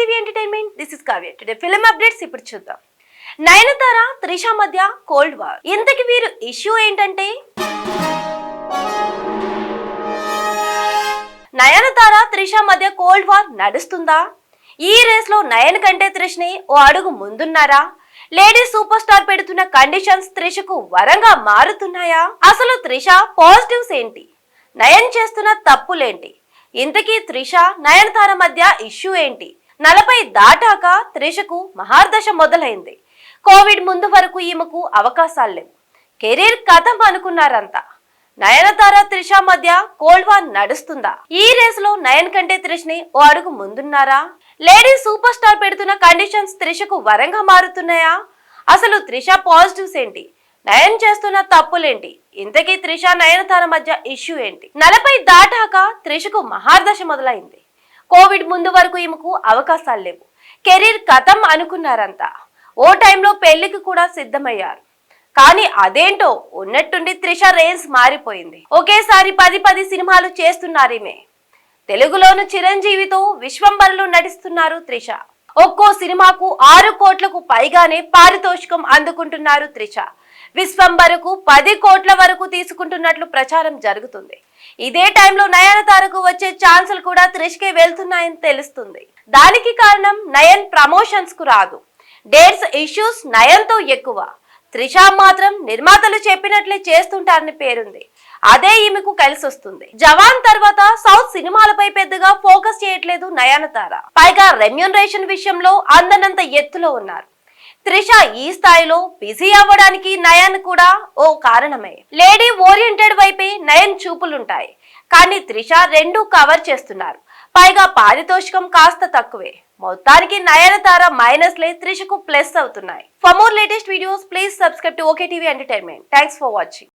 TV entertainment this is Kavya. Today film updates ఇప్పుడు చూద్దాం. నయనతార త్రిష మధ్య కోల్డ్ వార్. ఇంతకి వీరు ఇష్యూ ఏంటంటే నయనతార త్రిష మధ్య కోల్డ్ వార్ నడుస్తుందా? ఈ రేస్ లో నయన్ కంటే త్రిష్ని ఓ అడుగు ముందున్నారా? లేడీ సూపర్ స్టార్ పెడుతున్న కండిషన్స్ త్రిషకు వరంగా మారుతున్నాయా? అసలు త్రిష పాజిటివ్స్ ఏంటి? నయన్ చేస్తున్న తప్పులేంటి? ఇంతకీ త్రిష నయనతార మధ్య ఇష్యూ ఏంటి? 40 దాటాక త్రిషకు మహార్దశ మొదలైంది. కోవిడ్ ముందు వరకు ఈమెకు అవకాశాలు లేవు. కెరీర్ కథం అనుకున్నారంతా. నయనతార త్రిష మధ్య కోల్డ్ వార్ నడుస్తుందా? ఈ రేస్ లో నయన్ కంటే త్రిష్ని ఓ అడుగు ముందున్నారా? లేడీ సూపర్ స్టార్ పెడుతున్న కండిషన్స్ త్రిషకు వరంగా మారుతున్నాయా? అసలు త్రిష పాజిటివ్స్ ఏంటి? నయన్ చేస్తున్న తప్పులేంటి? ఇంతకీ త్రిష నయనతార మధ్య ఇష్యూ ఏంటి? 40 దాటాక త్రిషకు మహార్దశ మొదలైంది. కోవిడ్ ముందు వరకు ఈమెకు అవకాశాలు లేవు. కెరీర్ కథం అనుకున్నారంతా. ఓ టైంలో పెళ్లికి కూడా సిద్ధమయ్యారు. కానీ అదేంటో ఉన్నట్టుండి త్రిష రేంజ్ మారిపోయింది. ఒకేసారి 10 సినిమాలు చేస్తున్నారీమే. తెలుగులోను చిరంజీవితో విశ్వంబరలో నటిస్తున్నారు త్రిష. ఒక్కో సినిమాకు 6 కోట్లకు పైగానే పారితోషికం అందుకుంటున్నారు త్రిష. విశ్వంబరకు 10 కోట్ల వరకు తీసుకుంటున్నట్లు ప్రచారం జరుగుతుంది. ఇదే టైంలో నయనతారకు వచ్చే ఛాన్సులు కూడా త్రిష్కే వెళ్తున్నాయని తెలుస్తుంది. దానికి కారణం నయన్ ప్రమోషన్స్ కు రాదు. డేట్స్ ఇష్యూస్ నయన్ తో ఎక్కువ. త్రిష మాత్రం నిర్మాతలు చెప్పినట్లే చేస్తుంటారని పేరుంది. అదే ఈమెకు కలిసి వస్తుంది. జవాన్ తర్వాత సౌత్ సినిమాలపై పెద్దగా ఫోకస్ చేయట్లేదు నయనతార. పైగా రెమ్యూనరేషన్ విషయంలో అందనంత ఎత్తులో ఉన్నారు. త్రిష ఈ స్థాయిలో బిజీ అవ్వడానికి నయన్ కూడా ఓ కారణమే. లేడీ ఓరియంటెడ్ వైపే నయన్ చూపులుంటాయి. కానీ త్రిష రెండూ కవర్ చేస్తున్నారు. పైగా పారితోషికం కాస్త తక్కువే. మొత్తానికి నయనతార మైనస్లే త్రిషకు ప్లస్ అవుతున్నాయి. For more latest videos please subscribe to okay TV entertainment. Thanks for watching.